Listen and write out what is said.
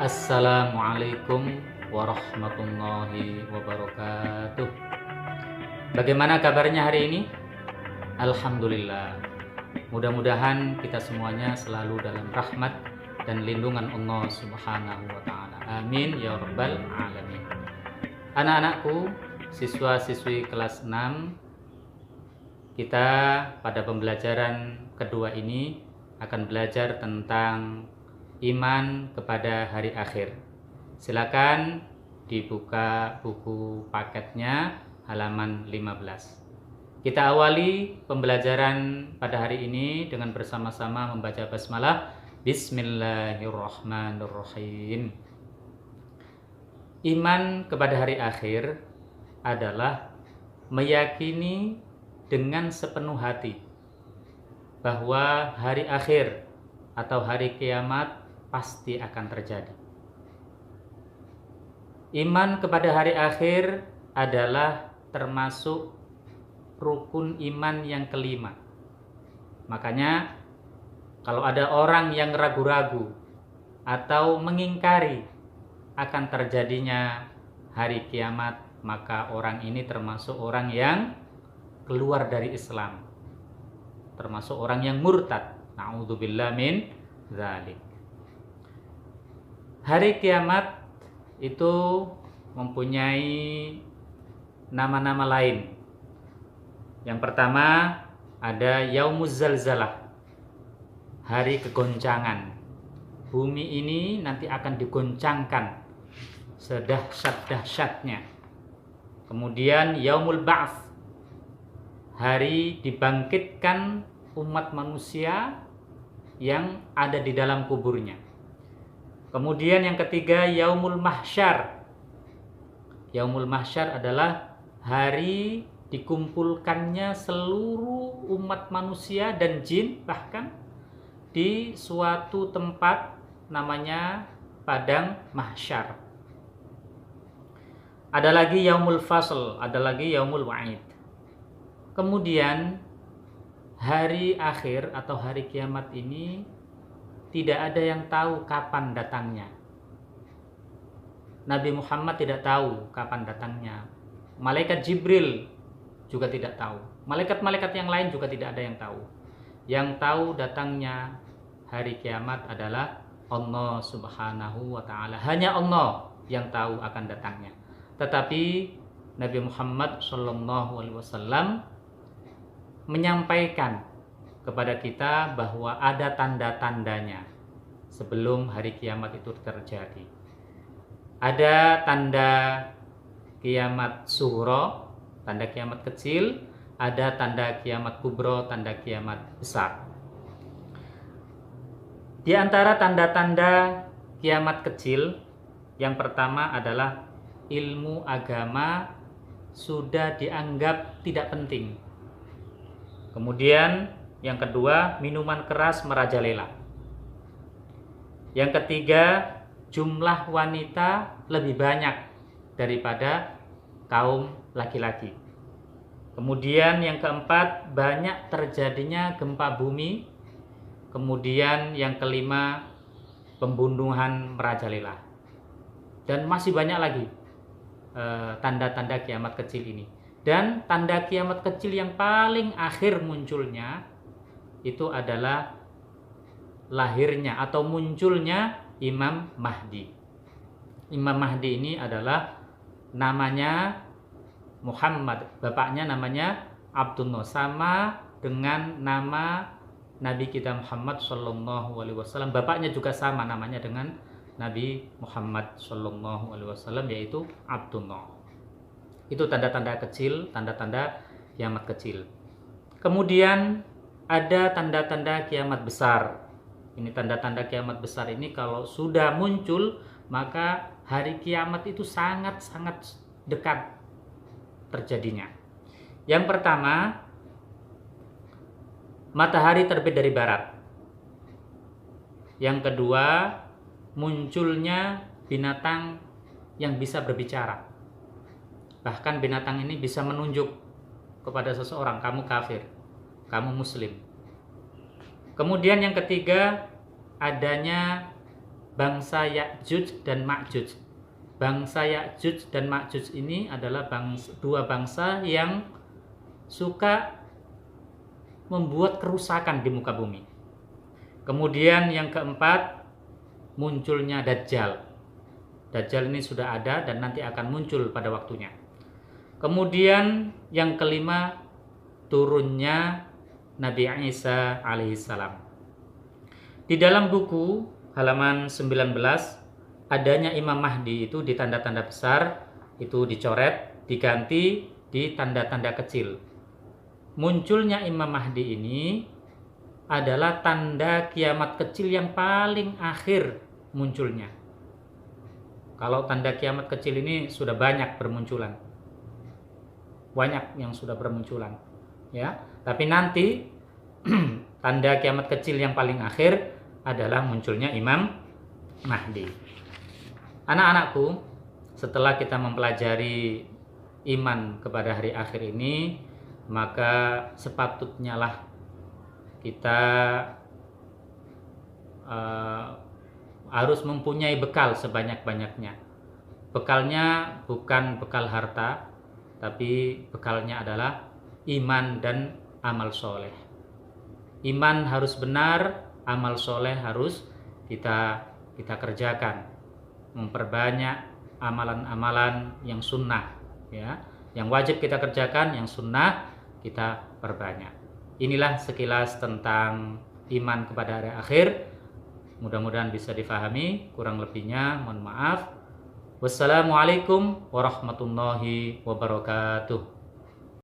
Assalamualaikum warahmatullahi wabarakatuh. Bagaimana kabarnya hari ini? Alhamdulillah. Mudah-mudahan kita semuanya selalu dalam rahmat dan lindungan Allah Subhanahu wa taala. Amin ya rabbal alamin. Anak-anakku, siswa-siswi kelas 6, kita pada pembelajaran kedua ini akan belajar tentang iman kepada hari akhir. Silakan dibuka buku paketnya halaman 15. Kita awali pembelajaran pada hari ini dengan bersama-sama membaca basmalah. Bismillahirrahmanirrahim. Iman kepada hari akhir adalah meyakini dengan sepenuh hati bahwa hari akhir atau hari kiamat pasti akan terjadi. Iman kepada hari akhir adalah termasuk rukun iman yang kelima. Makanya kalau ada orang yang ragu-ragu atau mengingkari akan terjadinya hari kiamat, maka orang ini termasuk orang yang keluar dari Islam, termasuk orang yang murtad. Na'udzubillah min dzalik. Hari kiamat itu mempunyai nama-nama lain. Yang pertama ada Yaumuz Zalzalah, hari kegoncangan. Bumi ini nanti akan digoncangkan sedahsyat-dahsyatnya. Kemudian Yaumul Ba'ts, hari dibangkitkan umat manusia yang ada di dalam kuburnya. Kemudian yang ketiga Yaumul Mahsyar. Yaumul Mahsyar adalah hari dikumpulkannya seluruh umat manusia dan jin bahkan di suatu tempat namanya Padang Mahsyar. Ada lagi Yaumul Fasl, ada lagi Yaumul Wa'id. Kemudian hari akhir atau hari kiamat ini tidak ada yang tahu kapan datangnya. Nabi Muhammad tidak tahu kapan datangnya. Malaikat Jibril juga tidak tahu. Malaikat-malaikat yang lain juga tidak ada yang tahu. Yang tahu datangnya hari kiamat adalah Allah Subhanahu wa taala. Hanya Allah yang tahu akan datangnya. Tetapi Nabi Muhammad sallallahu alaihi wasallam menyampaikan kepada kita bahwa ada tanda-tandanya sebelum hari kiamat itu terjadi. Ada tanda kiamat sughra, tanda kiamat kecil, ada tanda kiamat kubro, tanda kiamat besar. Di antara tanda-tanda kiamat kecil, yang pertama adalah ilmu agama sudah dianggap tidak penting. Kemudian yang kedua, minuman keras merajalela. Yang ketiga, jumlah wanita lebih banyak daripada kaum laki-laki. Kemudian yang keempat, banyak terjadinya gempa bumi. Kemudian yang kelima, pembunuhan merajalela. Dan masih banyak lagi tanda-tanda kiamat kecil ini. Dan tanda kiamat kecil yang paling akhir munculnya itu adalah lahirnya atau munculnya Imam Mahdi. Imam Mahdi ini adalah namanya Muhammad, bapaknya namanya Abdullah, sama dengan nama Nabi kita Muhammad sallallahu alaihi wasallam. Bapaknya juga sama namanya dengan Nabi Muhammad sallallahu alaihi wasallam, yaitu Abdullah. Itu tanda-tanda kecil, tanda-tanda kiamat kecil. Kemudian ada tanda-tanda kiamat besar. Ini tanda-tanda kiamat besar ini kalau sudah muncul, maka hari kiamat itu sangat-sangat dekat terjadinya. Yang pertama, matahari terbit dari barat. Yang kedua, munculnya binatang yang bisa berbicara. Bahkan binatang ini bisa menunjuk kepada seseorang, kamu kafir, kamu muslim. Kemudian yang ketiga, adanya bangsa Ya'juj dan Ma'juj. Bangsa Ya'juj dan Ma'juj ini adalah dua bangsa yang suka membuat kerusakan di muka bumi. Kemudian yang keempat, munculnya Dajjal. Dajjal ini sudah ada dan nanti akan muncul pada waktunya. Kemudian yang kelima, turunnya Nabi Isa alaihissalam. Di dalam buku halaman 19, adanya Imam Mahdi itu di tanda-tanda besar, itu dicoret, diganti di tanda-tanda kecil. Munculnya Imam Mahdi ini adalah tanda kiamat kecil yang paling akhir munculnya. Kalau tanda kiamat kecil ini sudah banyak bermunculan. Banyak yang sudah bermunculan. Ya, tapi nanti tanda kiamat kecil yang paling akhir adalah munculnya Imam Mahdi. Anak-anakku, setelah kita mempelajari iman kepada hari akhir ini, maka sepatutnya lah kita harus mempunyai bekal sebanyak-banyaknya. Bekalnya bukan bekal harta, tapi bekalnya adalah iman dan amal soleh. Iman harus benar, amal soleh harus kita kerjakan. Memperbanyak amalan-amalan yang sunnah, ya, yang wajib kita kerjakan, yang sunnah kita perbanyak. Inilah sekilas tentang iman kepada hari akhir. Mudah-mudahan bisa difahami. Kurang lebihnya mohon maaf. Wassalamualaikum warahmatullahi wabarakatuh.